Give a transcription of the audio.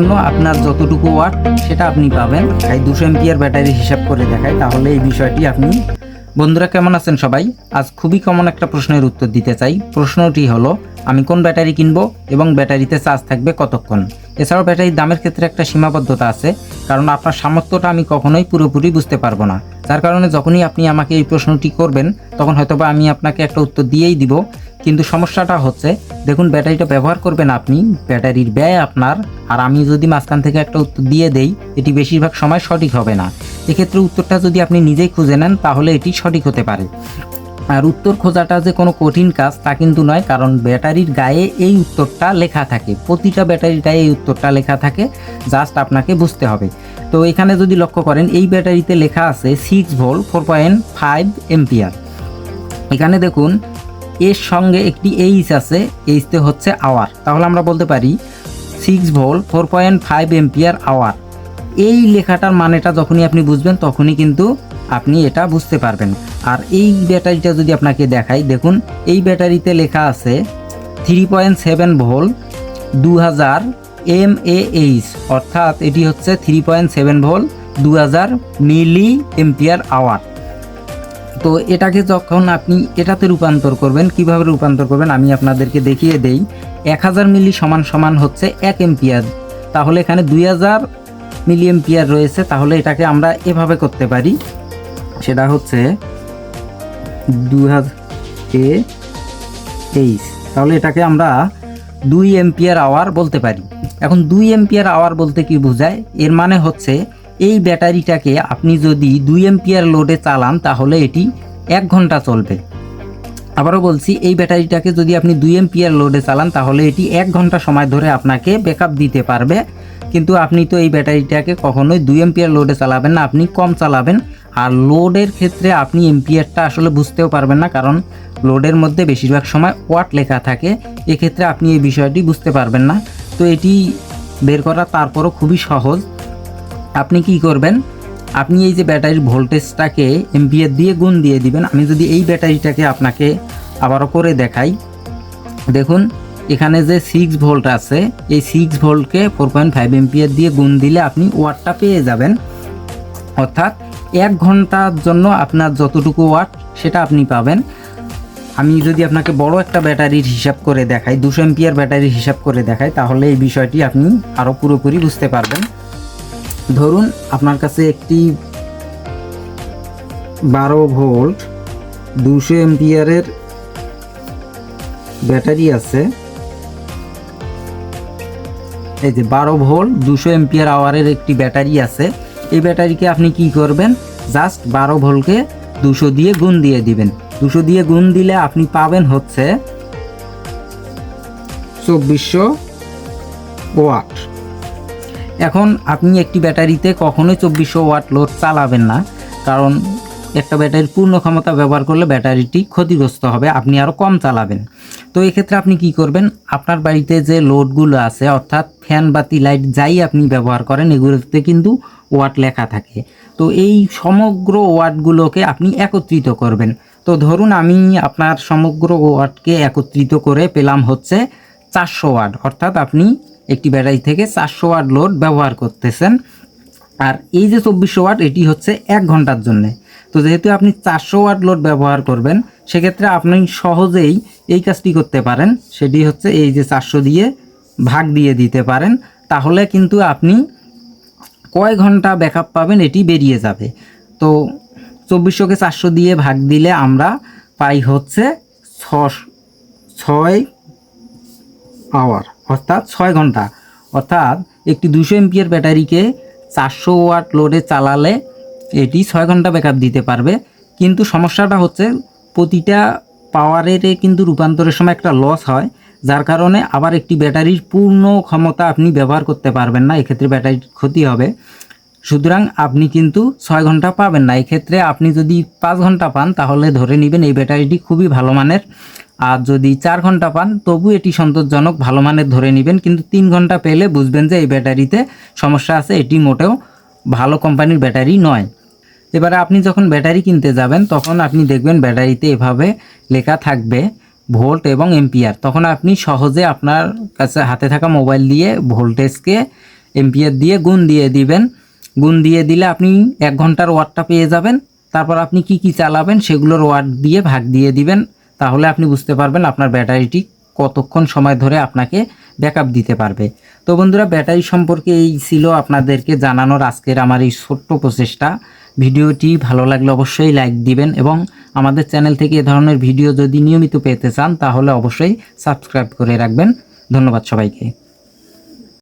জন্য আপনার যতটুকু ওয়াট সেটা আপনি পাবেন। তাই 200 এম্পিয়ার ব্যাটারি হিসাব করে দেখায়, তাহলে এই বিষয়টি আপনি। বন্ধুরা কেমন আছেন সবাই? আজ খুবই কমন একটা প্রশ্নের উত্তর দিতে চাই। প্রশ্নটি হলো, আমি কোন ব্যাটারি কিনবো এবং ব্যাটারিতে চার্জ থাকবে কতক্ষণ। এছাড়াও ব্যাটারির দামের ক্ষেত্রে একটা সীমাবদ্ধতা আছে, কারণ আপনার সামর্থ্যটা আমি কখনোই পুরোপুরি বুঝতে পারবো না। যার কারণে যখনই আপনি আমাকে এই প্রশ্নটি করবেন তখন হয়তোবা আমি আপনাকে একটা উত্তর দিয়েই দিব। কিন্তু সমস্যাটা হচ্ছে, দেখুন ব্যাটারিটা ব্যবহার করবেন আপনি, ব্যাটারির ব্যয় আপনার, আর আমি যদি মাঝখান থেকে একটা উত্তর দিয়ে দেই এটি বেশিরভাগ সময় সঠিক হবে না। এক্ষেত্রে উত্তরটা যদি আপনি নিজেই খুঁজে নেন তাহলে এটি সঠিক হতে পারে। আর উত্তর খোঁজাটা যে কোনো কঠিন কাজ তা কিন্তু নয়, কারণ ব্যাটারির গায়ে এই উত্তরটা লেখা থাকে, প্রতিটা ব্যাটারির গায়ে এই উত্তরটা লেখা থাকে, জাস্ট আপনাকে বুঝতে হবে। তো এখানে যদি লক্ষ্য করেন, এই ব্যাটারিতে লেখা আছে 6 ভোল্ট 4.5 এম্পিয়ার। এখানে দেখুন এর সঙ্গে একটি এইচ আছে, এইচতে হচ্ছে আওয়ার, তাহলে আমরা বলতে পারি 6 ভোল্ট 4.5 এম্পিয়ার আওয়ার। এই লেখাটার মানেটা যখনই আপনি বুঝবেন তখনই কিন্তু আপনি এটা বুঝতে পারবেন। আর এই ব্যাটারিটা যদি আপনাকে দেখাই, দেখুন এই ব্যাটারিতে লেখা আছে 3.7 ভোল্ট 2000 mAh, অর্থাৎ এটি হচ্ছে 3.7 ভোল্ট 2000 মিলি এম্পিয়ার আওয়ার। তো এটাকে যখন আপনি এটাতে রূপান্তর করবেন, কিভাবে রূপান্তর করবেন আমি আপনাদেরকে দেখিয়ে দেই। 1000 মিলি সমান সমান হচ্ছে 1 এম্পিয়ার, তাহলে এখানে 2000 মিলি এম্পিয়ার রয়েছে, তাহলে এটাকে আমরা এভাবে করতে পারি, সেটা হচ্ছে 2000 AH, তাহলে এটাকে আমরা 2 এম্পিয়ার আওয়ার বলতে পারি। এখন 2 এম্পিয়ার আওয়ার বলতে কি বোঝায়? এর মানে হচ্ছে এই ব্যাটারিটাকে আপনি যদি 2 এম্পিয়ার লোডে চালান তাহলে এটি 1 ঘন্টা চলবে। আবারও বলছি, এই ব্যাটারিটাকে যদি আপনি 2 এম্পিয়ার লোডে চালান তাহলে এটি 1 ঘন্টা সময় ধরে আপনাকে ব্যাকআপ দিতে পারবে। কিন্তু আপনি তো এই ব্যাটারিটাকে কখনোই 2 এম্পিয়ার লোডে চালাবেন না, আপনি কম চালাবেন। আর লোডের ক্ষেত্রে আপনি এম্পিয়ারটা আসলে বুঝতেও পারবেন না, কারণ লোডের মধ্যে বেশিরভাগ সময় ওয়াট লেখা থাকে, এক্ষেত্রে আপনি এই বিষয়টি বুঝতে পারবেন না। তো এটি বের করা তারপরও খুবই সহজ। আপনি কি করবেন, আপনি এই যে ব্যাটারির ভোল্টেজটাকে এম্পিয়ার দিয়ে গুণ দিয়ে দিবেন। আমি যদি এই ব্যাটারিটাকে আপনাকে আবারও করে দেখাই, দেখুন এখানে যে 6 ভোল্ট আছে, এই 6 ভোল্টকে 4.5 এম্পিয়ার দিয়ে গুণ দিলে আপনি ওয়াটটা পেয়ে যাবেন। অর্থাৎ 1 ঘন্টার জন্য আপনার যতটুকু ওয়াট সেটা আপনি পাবেন। আমি যদি আপনাকে বড় একটা ব্যাটারির হিসাব করে দেখাই, 200 এম্পিয়ার ব্যাটারির হিসাব করে দেখাই, তাহলে এই বিষয়টি আপনি আরও পুরোপুরি বুঝতে পারবেন। ধরুন আপনার কাছে একটি 12 ভোল্ট 200 এম্পিয়ারের ব্যাটারি আছে। এই যে 12 ভোল্ট 200 এম্পিয়ার আওয়ারের একটি ব্যাটারি আছে। এই ব্যাটারিকে আপনি কি করবেন, জাস্ট 12 ভোল্টকে 200 দিয়ে গুণ দিয়ে দিবেন। 200 দিয়ে গুণ দিলে আপনি পাবেন হচ্ছে 2400 ওয়াট। এখন আপনি একটি ব্যাটারিতে কখনোই 2400 ওয়াট লোড চালাবেন না, কারণ একটা ব্যাটারির পূর্ণ ক্ষমতা ব্যবহার করলে ব্যাটারিটি ক্ষতিগ্রস্ত হবে, আপনি আরও কম চালাবেন। তো এক্ষেত্রে আপনি কি করবেন, আপনার বাড়িতে যে লোডগুলো আছে, অর্থাৎ ফ্যান বাতি লাইট যাই আপনি ব্যবহার করেন, এগুলোতে কিন্তু ওয়াট লেখা থাকে। তো এই সমগ্র ওয়াটগুলোকে আপনি একত্রিত করবেন। তো ধরুন আমি আপনার সমগ্র ওয়াটকে একত্রিত করে পেলাম হচ্ছে 400 ওয়াট, অর্থাৎ আপনি একটি ব্যাটারি থেকে 400 ওয়াট লোড ব্যবহার করতেছেন। আর এই যে 2400 ওয়াট এটি হচ্ছে 1 ঘন্টার জন্য। তো যেহেতু আপনি 400 ওয়াট লোড ব্যবহার করবেন, সেক্ষেত্রে আপনি সহজেই এই কাজটি করতে পারেন, সেটি হচ্ছে এই যে 400 দিয়ে ভাগ দিয়ে দিতে পারেন, তাহলে কিন্তু আপনি কয় ঘন্টা ব্যাকআপ পাবেন এটি বেরিয়ে যাবে। তো 2400কে 400 দিয়ে ভাগ দিলে আমরা পাই হচ্ছে 6 আওয়ার, অর্থাৎ 6 ঘন্টা। অর্থাৎ একটি 200 এম্পিয়ার ব্যাটারিকে 400 ওয়াট লোডে চালালে এটি 6 ঘন্টা ব্যাকআপ দিতে পারবে। কিন্তু সমস্যাটা হচ্ছে প্রতিটা পাওয়ারের কিন্তু রূপান্তরের সময় একটা লস হয়, যার কারণে আবার একটি ব্যাটারির পূর্ণ ক্ষমতা আপনি ব্যবহার করতে পারবেন না, এক্ষেত্রে ব্যাটারির ক্ষতি হবে। সুতরাং আপনি কিন্তু 6 ঘন্টা পাবেন না। এক্ষেত্রে আপনি যদি 5 ঘন্টা পান তাহলে ধরে নেবেন এই ব্যাটারিটি খুবই ভালো মানের, আর যদি 4 ঘন্টা পান তবু এটি সন্তোষজনক ভালো মানের ধরে নেবেন। কিন্তু 3 ঘন্টা পেলে বুঝবেন যে এই ব্যাটারিতে সমস্যা আছে, এটি মোটেও ভালো কোম্পানির ব্যাটারি নয়। এবারে আপনি যখন ব্যাটারি কিনতে যাবেন তখন আপনি দেখবেন ব্যাটারিতে এভাবে লেখা থাকবে ভোল্ট এবং এম্পিয়ার। তখন আপনি সহজে আপনার কাছে হাতে থাকা মোবাইল দিয়ে ভোল্টেজকে এম্পিয়ার দিয়ে গুণ দিয়ে দিবেন। গুণ দিয়ে দিলে আপনি 1 ঘন্টার ওয়াটটা পেয়ে যাবেন। তারপর আপনি কি কি চালাবেন সেগুলোর ওয়াট দিয়ে ভাগ দিয়ে দিবেন। তাহলে আপনি বুঝতে পারবেন আপনার ব্যাটারিটি কতক্ষণ সময় ধরে আপনাকে ব্যাকআপ দিতে পারবে। তো বন্ধুরা, ব্যাটারি সম্পর্কে এই ছিল আপনাদেরকে জানানোর আজকের আমার এই ছোট্ট প্রচেষ্টা। ভিডিওটি ভালো লাগলে অবশ্যই লাইক দিবেন এবং আমাদের চ্যানেল থেকে এ ধরনের ভিডিও যদি নিয়মিত পেতে চান তাহলে অবশ্যই সাবস্ক্রাইব করে রাখবেন। ধন্যবাদ সবাইকে।